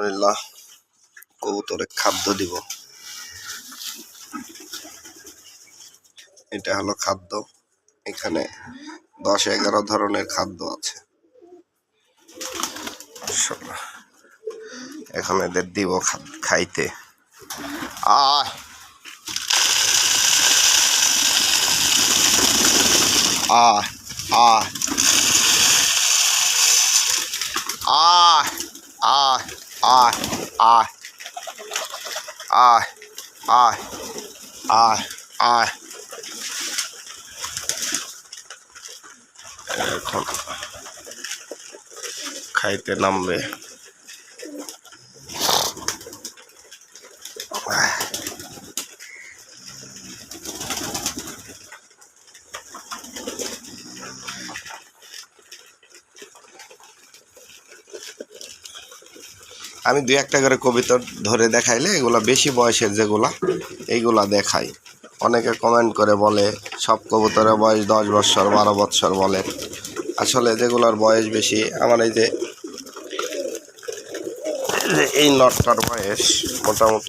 আলহামদুলিল্লাহ কবুতরে খাদ্য দিব। এটা হলো খাদ্য, এখানে 10-11 ধরনের খাদ্য আছে। এখন এদের দিব খাইতে। আয় আয় আয় আয় আয় আয় আয় আয় আয় আয় আয়। এখন খাইতে নামবে। আমি 2-1টা করে কবিতা ধরে দেখাইলে এগুলা বেশি বয়সের যেগুলা এইগুলা দেখাই। অনেকে কমেন্ট করে বলে সব কবুতরের বয়স 10 বছর 12 বছর বলে। আসলে যেগুলার বয়স বেশি, আমার এই যে এই নটটার বয়স মোটামুটি